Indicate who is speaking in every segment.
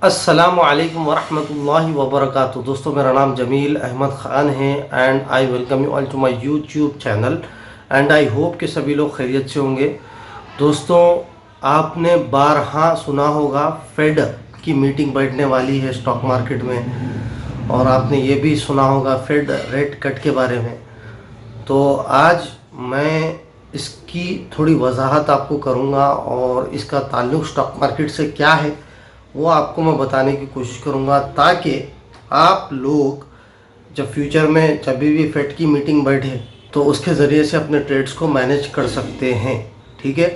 Speaker 1: अस्सलामु अलैकुम वरहमतुल्लाहि वबरकातुहू। दोस्तों, मेरा नाम जमील अहमद ख़ान है and I welcome you all to my YouTube channel and I hope कि सभी लोग खैरियत से होंगे। दोस्तों, आपने बारहा सुना होगा फेड की मीटिंग बैठने वाली है स्टॉक मार्केट में, और आपने ये भी सुना होगा फेड रेट कट के बारे में। तो आज मैं इसकी थोड़ी वजाहत आपको करूँगा और इसका ताल्लुक़ स्टॉक मार्केट से क्या है वो आपको मैं बताने की कोशिश करूँगा, ताकि आप लोग जब फ्यूचर में जब भी फेड की मीटिंग बैठे तो उसके ज़रिए से अपने ट्रेड्स को मैनेज कर सकते हैं। ठीक है,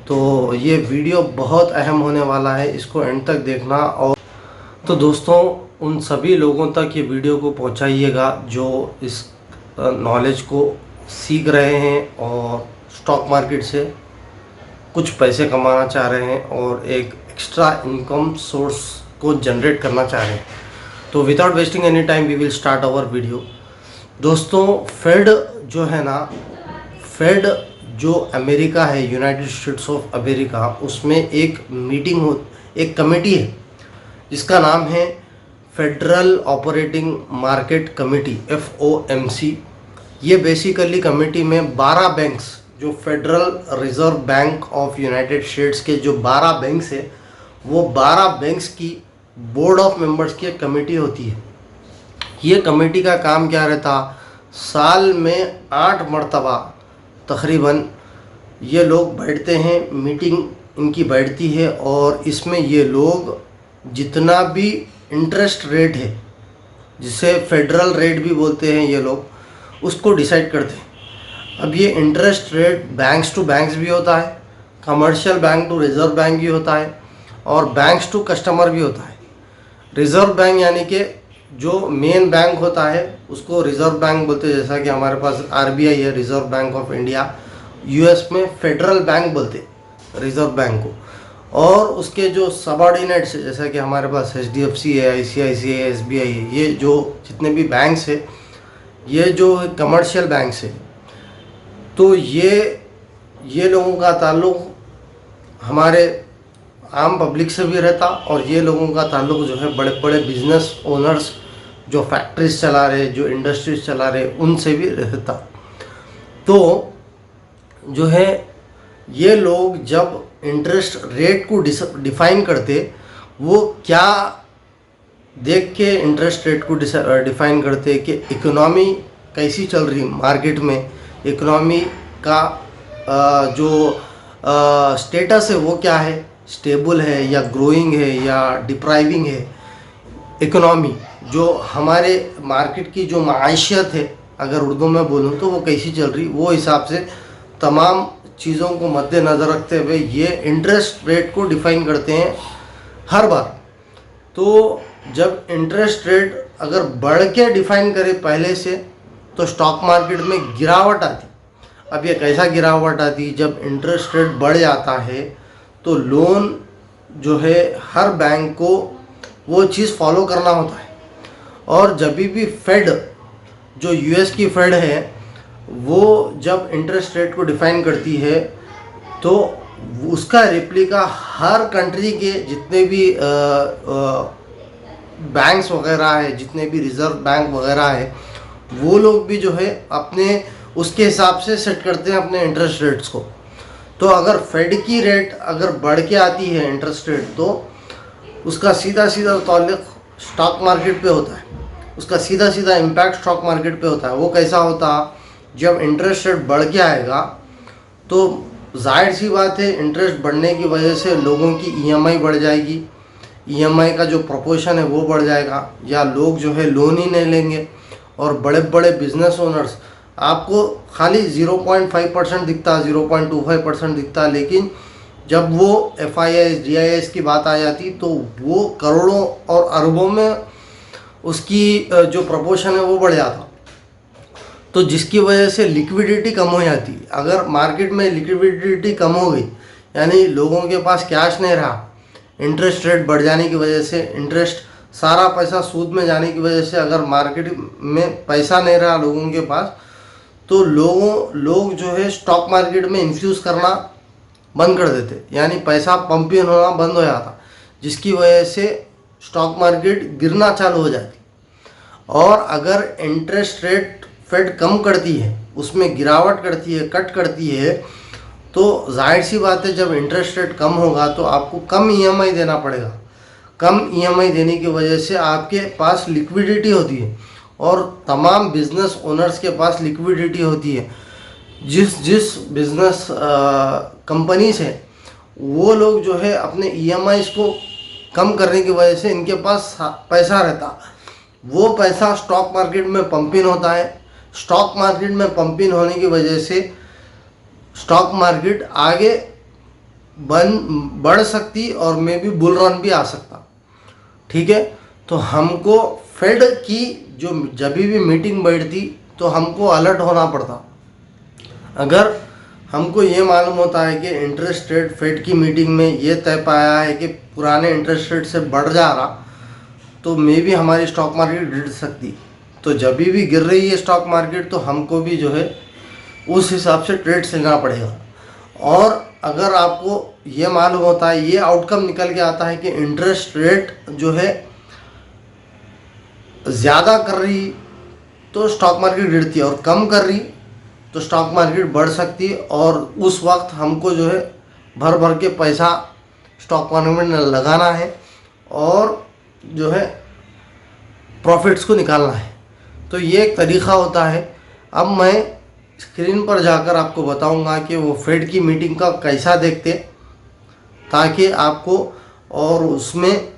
Speaker 1: तो ये वीडियो बहुत अहम होने वाला है, इसको एंड तक देखना। और तो दोस्तों, उन सभी लोगों तक ये वीडियो को पहुंचाइएगा जो इस नॉलेज को सीख रहे हैं और स्टॉक मार्केट से कुछ पैसे कमाना चाह रहे हैं और एक एक्स्ट्रा इनकम सोर्स को जनरेट करना चाह रहे हैं। तो without wasting any time we will start our video. दोस्तों, फेड जो है ना, फेड जो अमेरिका है, यूनाइटेड स्टेट्स ऑफ अमेरिका, उसमें एक एक कमेटी है जिसका नाम है federal operating market committee, FOMC। ये बेसिकली कमेटी में 12 बैंक्स, जो federal reserve bank of United states के जो 12 बैंक्स है, वो 12 बैंक्स की बोर्ड ऑफ मेंबर्स की एक कमेटी होती है। ये कमेटी का काम क्या रहता, साल में 8 मरतबा तकरीबन ये लोग बैठते हैं, मीटिंग इनकी बैठती है, और इसमें ये लोग जितना भी इंटरेस्ट रेट है, जिसे फेडरल रेट भी बोलते हैं ये लोग, उसको डिसाइड करते हैं। अब ये interest rate banks to banks भी होता है, commercial bank to reserve bank भी होता है, और बैंक्स टू कस्टमर भी होता है। रिज़र्व बैंक यानी कि जो मेन बैंक होता है उसको रिज़र्व बैंक बोलते हैं, जैसा कि हमारे पास RBI है, reserve bank of India. US में फेडरल बैंक बोलते रिज़र्व बैंक को। और उसके जो सबऑर्डिनेट्स है, जैसा कि हमारे पास HDFC है, ICICI है, SBI है, ये जो जितने भी बैंक्स है, ये जो कमर्शियल बैंक्स है, तो ये लोगों का ताल्लुक़ हमारे आम पब्लिक से भी रहता, और ये लोगों का ताल्लुक़ जो है बड़े बड़े बिजनेस ओनर्स जो फैक्ट्रीज चला रहे, जो इंडस्ट्रीज चला रहे, उनसे भी रहता। तो जो है ये लोग जब इंटरेस्ट रेट को डिफ़ाइन करते, वो क्या देख के इंटरेस्ट रेट को डिफ़ाइन करते कि इकोनॉमी कैसी चल रही मार्केट में, इकोनॉमी का जो स्टेटस है वो क्या है, स्टेबल है या ग्रोइंग है या डिप्राइविंग है। इकोनॉमी जो हमारे मार्केट की जो माइशत है, अगर उर्दू में बोलूँ तो वो कैसी चल रही, वो हिसाब से तमाम चीज़ों को मद्देनज़र रखते हुए ये इंटरेस्ट रेट को डिफ़ाइन करते हैं हर बार। तो जब इंटरेस्ट रेट अगर बढ़ के डिफ़ाइन करे पहले से, तो स्टॉक मार्केट में गिरावट आती। अब ये कैसा गिरावट आती, जब इंटरेस्ट रेट बढ़ जाता है तो लोन जो है हर बैंक को वो चीज़ फॉलो करना होता है। और जब भी फेड, जो US की फेड है, वो जब इंटरेस्ट रेट को डिफ़ाइन करती है, तो उसका रेप्लिका हर कंट्री के जितने भी बैंक्स वगैरह है, जितने भी रिज़र्व बैंक वगैरह है, वो लोग भी जो है अपने उसके हिसाब से सेट करते हैं अपने इंटरेस्ट रेट्स को। तो अगर फेड की रेट अगर बढ़ के आती है इंटरेस्ट रेट, तो उसका सीधा सीधा ताल्लुक़ स्टॉक मार्केट पे होता है, उसका सीधा सीधा इम्पैक्ट स्टॉक मार्केट पे होता है। वो कैसा होता, जब इंटरेस्ट रेट बढ़ के आएगा तो जाहिर सी बात है, इंटरेस्ट बढ़ने की वजह से लोगों की EMI बढ़ जाएगी, EMI का जो प्रोपोर्शन है वो बढ़ जाएगा, या लोग जो है लोन ही नहीं लेंगे। और बड़े बड़े बिजनेस ओनर्स, आपको खाली 0.5% दिखता, 0.25% दिखता, लेकिन जब वो FIIs DIIs की बात आ जाती तो वो करोड़ों और अरबों में उसकी जो प्रोपोर्शन है वो बढ़ जाता। तो जिसकी वजह से लिक्विडिटी कम हो जाती। अगर मार्केट में लिक्विडिटी कम हो गई, यानी लोगों के पास कैश नहीं रहा, इंटरेस्ट रेट बढ़ जाने की वजह से, इंटरेस्ट सारा पैसा सूद में जाने की वजह से अगर मार्केट में पैसा नहीं रहा लोगों के पास, तो लोग जो है स्टॉक मार्केट में इन्फ्यूज़ करना बंद कर देते, यानी पैसा पंपिंग होना बंद हो जाता, जिसकी वजह से स्टॉक मार्केट गिरना चालू हो जाती। और अगर इंटरेस्ट रेट फेड कम करती है, उसमें गिरावट करती है, कट करती है, तो जाहिर सी बात है जब इंटरेस्ट रेट कम होगा तो आपको कम ईएमआई देना पड़ेगा। कम ईएमआई देने की वजह से आपके पास लिक्विडिटी होती है और तमाम बिजनेस ओनर्स के पास लिक्विडिटी होती है। जिस जिस बिजनेस कंपनीज है वो लोग जो है अपने ईएमआईज को कम करने की वजह से इनके पास पैसा रहता, वो पैसा स्टॉक मार्केट में पंप इन होता है। स्टॉक मार्केट में पंप इन होने की वजह से स्टॉक मार्केट आगे बढ़ सकती और मे बी बुल रन भी आ सकता। ठीक है, तो हमको फेड की जो जब भी मीटिंग बैठती तो हमको अलर्ट होना पड़ता। अगर हमको ये मालूम होता है कि इंटरेस्ट रेट फेड की मीटिंग में ये तय पाया है कि पुराने इंटरेस्ट रेट से बढ़ जा रहा, तो मे भी हमारी स्टॉक मार्केट गिर सकती। तो जब भी गिर रही है स्टॉक मार्केट तो हमको भी जो है उस हिसाब से ट्रेड्स लेना पड़ेगा। और अगर आपको ये मालूम होता है, ये आउटकम निकल के आता है कि इंटरेस्ट रेट जो है ज़्यादा कर रही तो स्टॉक मार्केट गिरती है और कम कर रही तो स्टॉक मार्केट बढ़ सकती है। और उस वक्त हमको जो है भर भर के पैसा स्टॉक मार्केट में लगाना है और जो है प्रॉफिट्स को निकालना है। तो ये एक तरीक़ा होता है। अब मैं स्क्रीन पर जाकर आपको बताऊंगा कि वो फेड की मीटिंग का कैसा देखते, ताकि आपको और उसमें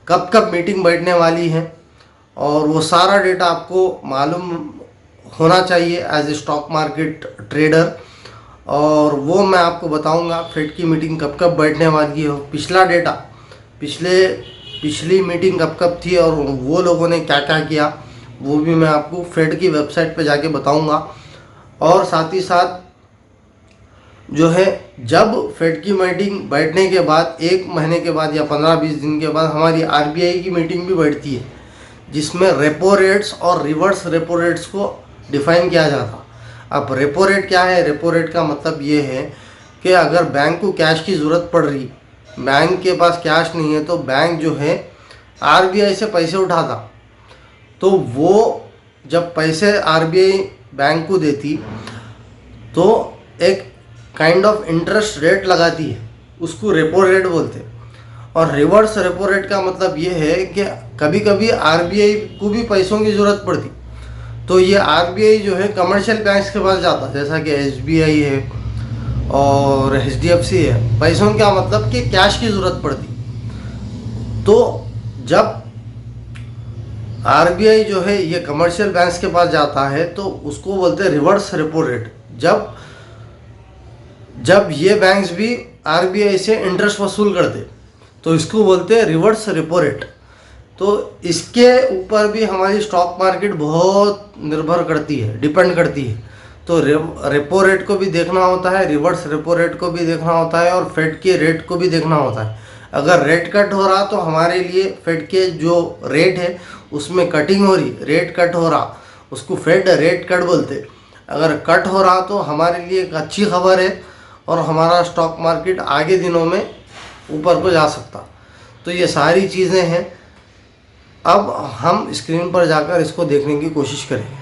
Speaker 1: कब कब मीटिंग बैठने वाली है और वो सारा डेटा आपको मालूम होना चाहिए as a stock market trader. और वो मैं आपको बताऊंगा फेड की मीटिंग कब कब बैठने वाली है, पिछला डेटा, पिछली मीटिंग कब कब थी और वो लोगों ने क्या क्या किया, वो भी मैं आपको फेड की वेबसाइट पे जाके बताऊंगा। और साथ ही साथ जो है जब फेड की मीटिंग बैठने के बाद 1 महीने के बाद या 15-20 दिन के बाद हमारी आरबीआई की मीटिंग भी बैठती है, जिसमें रेपो रेट्स और रिवर्स रेपो रेट्स को डिफ़ाइन किया जाता। अब रेपो रेट क्या है? रेपो रेट का मतलब ये है कि अगर बैंक को कैश की ज़रूरत पड़ रही, बैंक के पास कैश नहीं है, तो बैंक जो है आरबीआई से पैसे उठाता, तो वो जब पैसे आरबीआई बैंक को देती तो एक काइंड ऑफ इंटरेस्ट रेट लगाती है, उसको रेपो रेट बोलते हैं। और रिवर्स रेपो रेट का मतलब ये है कि कभी कभी आरबीआई को भी पैसों की ज़रूरत पड़ती, तो ये आरबीआई जो है कमर्शियल बैंक्स के पास जाता, जैसा कि एसबीआई है और एचडीएफसी है। पैसों का मतलब कि कैश की ज़रूरत पड़ती, तो जब आरबीआई जो है ये कमर्शियल बैंक्स के पास जाता है तो उसको बोलते हैं रिवर्स रेपो रेट। जब ये बैंक्स भी आरबीआई से इंटरेस्ट वसूल करते तो इसको बोलते हैं रिवर्स रेपो रेट। तो इसके ऊपर भी हमारी स्टॉक मार्केट बहुत निर्भर करती है, डिपेंड करती है। तो रेपो रेट को भी देखना होता है, रिवर्स रेपो रेट को भी देखना होता है और फेड के रेट को भी देखना होता है। अगर रेट कट हो रहा तो हमारे लिए फेड के जो रेट है उसमें कटिंग हो रही, रेट कट हो रहा, उसको फेड रेट कट बोलते। अगर कट हो रहा तो हमारे लिए एक अच्छी खबर है और हमारा स्टॉक मार्केट आगे दिनों में ऊपर को जा सकता। तो ये सारी चीज़ें हैं। अब हम स्क्रीन पर जाकर इसको देखने की कोशिश करेंगे।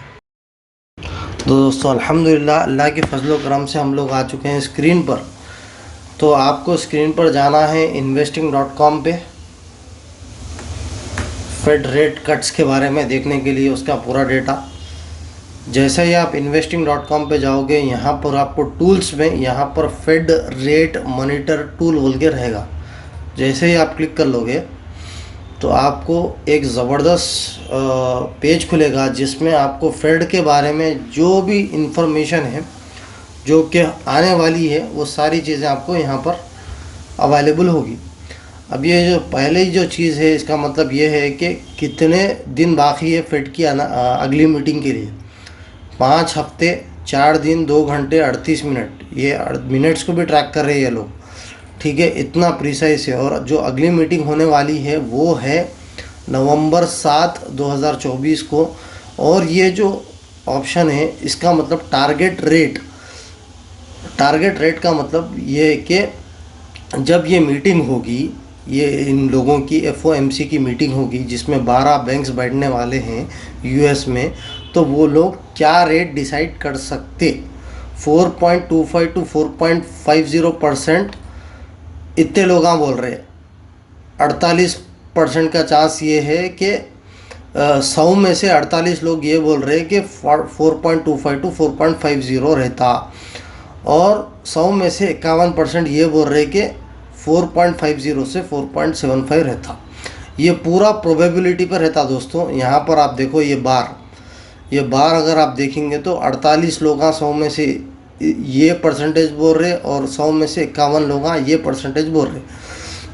Speaker 1: तो दोस्तों अल्हम्दुलिल्लाह अल्लाह के फजल व करम से हम लोग आ चुके हैं स्क्रीन पर। तो आपको स्क्रीन पर जाना है investing.com पे, फेड रेट कट्स के बारे में देखने के लिए उसका पूरा डेटा। जैसे ही आप investing.com पे जाओगे, यहाँ पर आपको टूल्स में यहाँ पर फेड रेट मॉनिटर टूल बोल के रहेगा। जैसे ही आप क्लिक कर लोगे तो आपको एक ज़बरदस्त पेज खुलेगा जिसमें आपको फेड के बारे में जो भी इंफॉर्मेशन है जो कि आने वाली है वो सारी चीज़ें आपको यहाँ पर अवेलेबल होगी। अब ये जो पहले ही जो चीज़ है इसका मतलब ये है कि कितने दिन बाकी है फेड की अगली मीटिंग के लिए। 5 हफ्ते 4 दिन 2 घंटे 38 मिनट, ये मिनट्स को भी ट्रैक कर रहे हैं ये लोग। ठीक है, इतना प्रिसाइस है। और जो अगली मीटिंग होने वाली है वो है नवंबर 7, 2024 को। और ये जो ऑप्शन है इसका मतलब टारगेट रेट का मतलब ये है कि जब ये मीटिंग होगी ये इन लोगों की FOMC की मीटिंग होगी जिसमें 12 बैंक्स बैठने वाले हैं US में, तो वो लोग क्या रेट डिसाइड कर सकते। 4.25 to 4.50% इतने लोग बोल रहे हैं। 48% का चांस ये है कि 100 में से 48 लोग ये बोल रहे हैं कि 4.25 to 4.50 रहता, और 100 में से 51% ये बोल रहे कि 4.50 से 4.75 रहता। ये पूरा प्रोबेबिलिटी पर रहता दोस्तों। यहाँ पर आप देखो ये बार अगर आप देखेंगे तो 48 लोग 100 में से ये परसेंटेज बोल रहे और 100 में से 51 लोग ये परसेंटेज बोल रहे।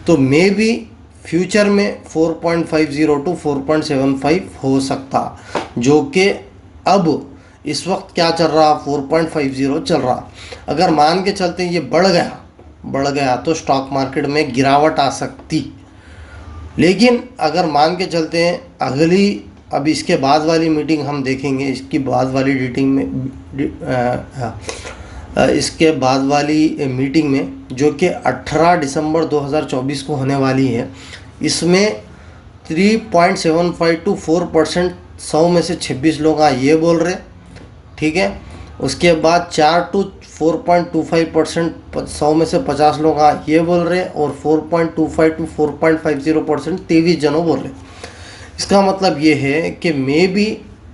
Speaker 1: तो मे बी फ्यूचर में 4.50 to 4.75 हो सकता, जो कि अब इस वक्त क्या चल रहा, 4.50 चल रहा। अगर मान के चलते ये बढ़ गया तो स्टॉक मार्केट में गिरावट आ सकती। लेकिन अगर मान के चलते हैं अब इसके बाद वाली मीटिंग हम देखेंगे, इसकी बाद वाली इसके बाद वाली मीटिंग में जो कि 18 दिसंबर 2024 को होने वाली है, इसमें 3.75 to 4% 100 में से 26 लोग ये बोल रहे, ठीक है। उसके बाद 4 to 4.25% 100 में से 50 लोग ये बोल रहे, और 4.25 to 4.50% 23 जनों बोल रहे। इसका मतलब ये है कि मे बी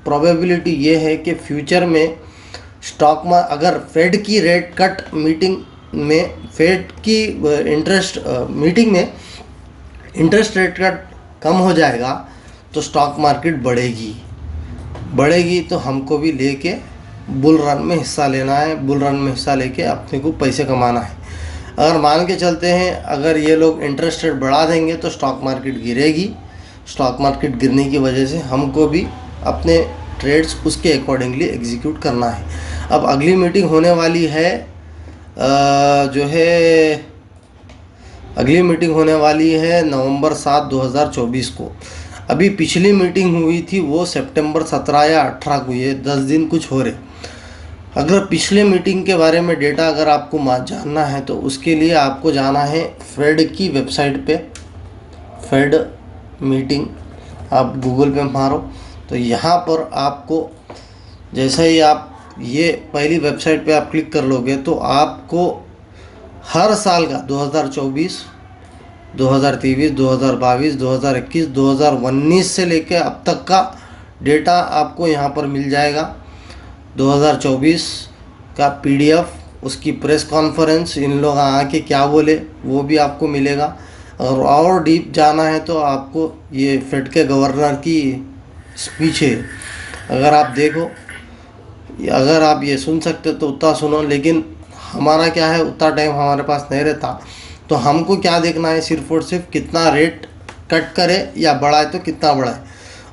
Speaker 1: प्रोबेबिलिटी ये है कि फ्यूचर में स्टॉक में अगर फेड की रेट कट मीटिंग में, फेड की मीटिंग में इंटरेस्ट रेट कट कम हो जाएगा तो स्टॉक मार्केट बढ़ेगी तो हमको भी लेके बुल रन में हिस्सा लेना है, बुल रन में हिस्सा लेके अपने को पैसे कमाना है। अगर मान के चलते हैं अगर ये लोग इंटरेस्ट रेट बढ़ा देंगे तो स्टॉक मार्केट गिरेगी। स्टॉक मार्केट गिरने की वजह से हमको भी अपने ट्रेड्स उसके अकॉर्डिंगली एग्जीक्यूट करना है। अब अगली मीटिंग होने वाली है अगली मीटिंग होने वाली है नवंबर 7, 2024 को। अभी पिछली मीटिंग हुई थी वो सितंबर 17 या 18 को, ये 10 दिन कुछ हो रहे। अगर पिछले मीटिंग के बारे में डेटा अगर आपको जानना है तो उसके लिए आपको जाना है फेड की वेबसाइट पे। फेड मीटिंग आप गूगल पे मारो तो यहाँ पर आपको जैसे ही आप ये पहली वेबसाइट पे आप क्लिक कर लोगे तो आपको हर साल का 2024, 2023, 2022, 2021, 2019 से लेकर अब तक का डेटा आपको यहाँ पर मिल जाएगा। 2024 का PDF, उसकी प्रेस कॉन्फ्रेंस, इन लोग आके क्या बोले वो भी आपको मिलेगा। और डीप जाना है तो आपको ये फेड के गवर्नर की स्पीच है, अगर आप देखो, अगर आप ये सुन सकते तो उतना सुनो। लेकिन हमारा क्या है, उतना टाइम हमारे पास नहीं रहता, तो हमको क्या देखना है, सिर्फ और सिर्फ कितना रेट कट करे या बढ़ाए तो कितना बढ़ाए।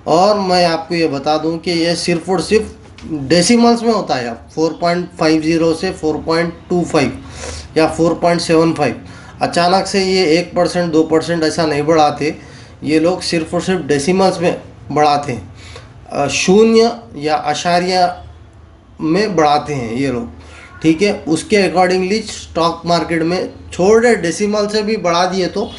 Speaker 1: और मैं आपको ये बता दूं कि ये सिर्फ और सिर्फ डेसिमल्स में होता है। 4.50 से 4.25 या 4.75 अचानक से ये 1%, 2% ऐसा नहीं बढ़ाते। ये लोग सिर्फ और सिर्फ डेसिमल्स में बढ़ाते हैं, शून्य या आशार्य में बढ़ाते हैं ये लोग, ठीक है। उसके अकॉर्डिंगली स्टॉक मार्केट में छोटे डेसिमल से भी बढ़ा दिए तो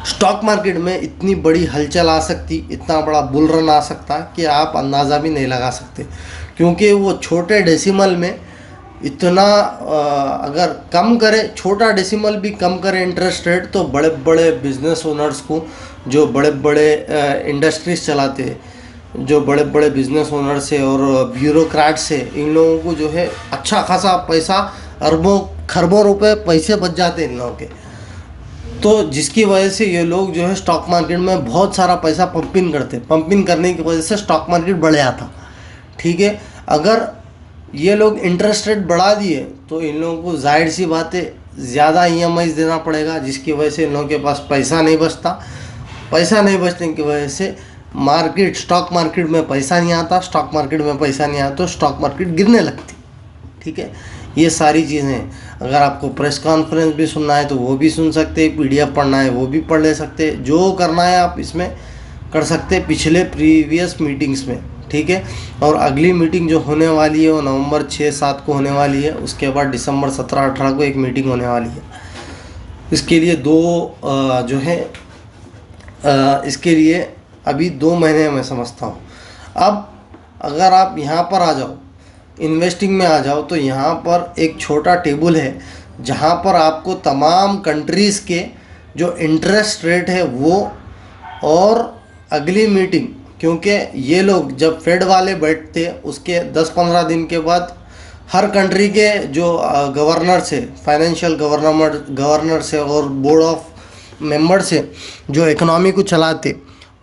Speaker 1: स्टॉक मार्केट में इतनी बड़ी हलचल आ सकती, इतना बड़ा बुल रन आ सकता कि आप अंदाज़ा भी नहीं लगा सकते। क्योंकि वो छोटे डेसिमल में इतना अगर कम करे, छोटा डेसिमल भी कम करे इंटरेस्ट रेट, तो बड़े बड़े बिजनेस ओनर्स को, जो बड़े बड़े इंडस्ट्रीज चलाते हैं, जो बड़े बड़े बिजनेस ओनर्स है और ब्यूरोक्रेट्स है, इन लोगों को जो है अच्छा खासा पैसा, अरबों खरबों रुपए पैसे बच जाते हैं इन लोगों के। तो जिसकी वजह से ये लोग जो है स्टॉक मार्केट में बहुत सारा पैसा पंपिंग करते, पंपिंग करने की वजह से स्टॉक मार्केट बढ़ जाता, ठीक है। अगर ये लोग इंटरेस्ट रेट बढ़ा दिए तो इन लोगों को जाहिर सी बात है ज़्यादा EMI देना पड़ेगा, जिसकी वजह से इन लोगों के पास पैसा नहीं बचता। पैसा नहीं बचने की वजह से स्टॉक मार्केट में पैसा नहीं आता, स्टॉक मार्केट में पैसा नहीं आता तो स्टॉक मार्केट गिरने लगती, ठीक है। ये सारी चीज़ें, अगर आपको प्रेस कॉन्फ्रेंस भी सुनना है तो वो भी सुन सकते, PDF पढ़ना है वो भी पढ़ ले सकते, जो करना है आप इसमें कर सकते पिछले प्रीवियस मीटिंग्स में, ठीक है। और अगली मीटिंग जो होने वाली है वो नवंबर 6-7 को होने वाली है। उसके बाद दिसंबर 17-18 को एक मीटिंग होने वाली है। इसके लिए जो है इसके लिए अभी 2 महीने मैं समझता हूँ। अब अगर आप यहाँ पर आ जाओ, इन्वेस्टिंग में आ जाओ, तो यहाँ पर एक छोटा टेबल है जहाँ पर आपको तमाम कंट्रीज़ के जो इंटरेस्ट रेट है वो, और अगली मीटिंग, क्योंकि ये लोग जब फेड वाले बैठते उसके 10-15 दिन के बाद हर कंट्री के जो गवर्नर से, फाइनेंशियल गवर्नर से और बोर्ड ऑफ मेंबर से जो इकोनॉमी को चलाते,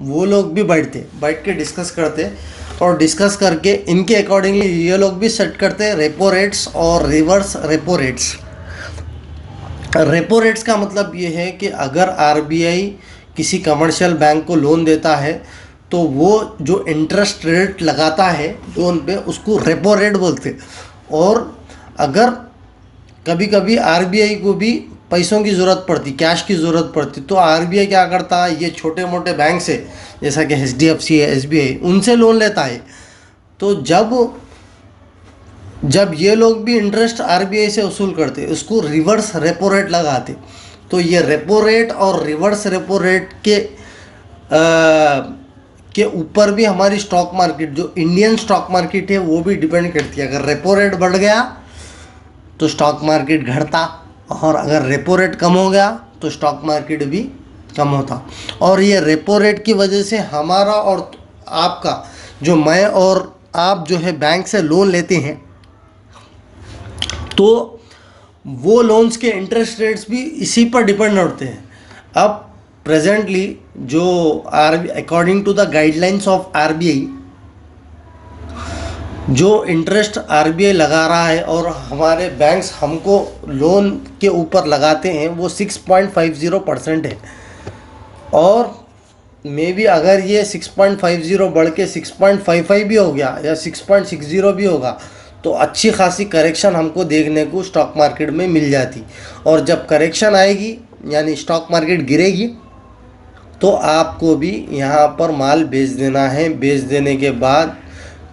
Speaker 1: वो लोग भी बैठ के डिस्कस करते, और डिस्कस करके इनके अकॉर्डिंगली ये लोग भी सेट करते रेपो रेट्स और reverse repo rates. Repo rates का मतलब ये है कि अगर आरबीआई किसी कमर्शियल बैंक को लोन देता है तो वो जो इंटरेस्ट रेट लगाता है लोन पे उसको रेपो रेट बोलते। और अगर कभी कभी आरबीआई को भी पैसों की ज़रूरत पड़ती, कैश की ज़रूरत पड़ती, तो आरबीआई क्या करता है, ये छोटे मोटे बैंक से जैसा कि एचडीएफसी है, एसबीआई, उनसे लोन लेता है। तो जब ये लोग भी इंटरेस्ट आरबीआई से वसूल करते उसको रिवर्स रेपो रेट लगाते। तो ये रेपो रेट और रिवर्स रेपो रेट के ऊपर भी हमारी स्टॉक मार्केट, जो इंडियन स्टॉक मार्केट है, वो भी डिपेंड करती है। अगर रेपो रेट बढ़ गया तो स्टॉक मार्केट घटता, और अगर रेपो रेट कम हो गया तो स्टॉक मार्केट भी कम होता। और ये रेपो रेट की वजह से हमारा और आपका, जो मैं और आप जो है बैंक से लोन लेते हैं, तो वो लोन्स के इंटरेस्ट रेट्स भी इसी पर डिपेंड होते हैं। अब प्रेजेंटली जो according to the guidelines of RBI, जो इंटरेस्ट आरबीआई लगा रहा है और हमारे बैंक्स हमको लोन के ऊपर लगाते हैं, वो 6.50% है। और मे बी अगर ये 6.50 बढ़ के 6.55 भी हो गया या 6.60 भी होगा तो अच्छी खासी करेक्शन हमको देखने को स्टॉक मार्केट में मिल जाती। और जब करेक्शन आएगी यानी स्टॉक मार्केट गिरेगी तो आपको भी यहाँ पर माल बेच देना है। बेच देने के बाद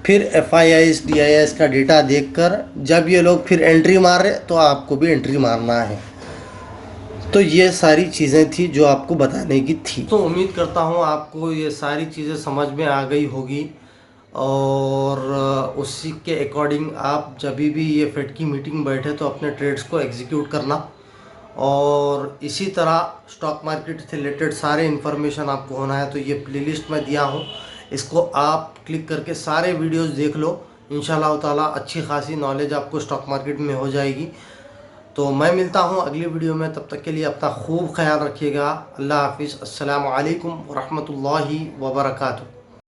Speaker 1: फिर FIIs DIIs का डेटा देखकर जब ये लोग फिर एंट्री मार रहे तो आपको भी एंट्री मारना है। तो ये सारी चीज़ें थी जो आपको बताने की थी। तो उम्मीद करता हूँ आपको ये सारी चीज़ें समझ में आ गई होगी, और उसी के अकॉर्डिंग आप जब भी ये फेड की मीटिंग बैठे तो अपने ट्रेड्स को एग्जीक्यूट करना। और इसी तरह स्टॉक मार्केट से रिलेटेड सारे इन्फॉर्मेशन आपको होना है तो ये प्लेलिस्ट में दिया हूँ, इसको आप क्लिक करके सारे वीडियोस देख लो। इंशाल्लाह ताला अच्छी खासी नॉलेज आपको स्टॉक मार्केट में हो जाएगी। तो मैं मिलता हूँ अगली वीडियो में, तब तक के लिए अपना खूब ख्याल रखिएगा। अल्लाह हाफिज़। अस्सलामु अलैकुम वरहमतुल्लाहि वबरकातुहू।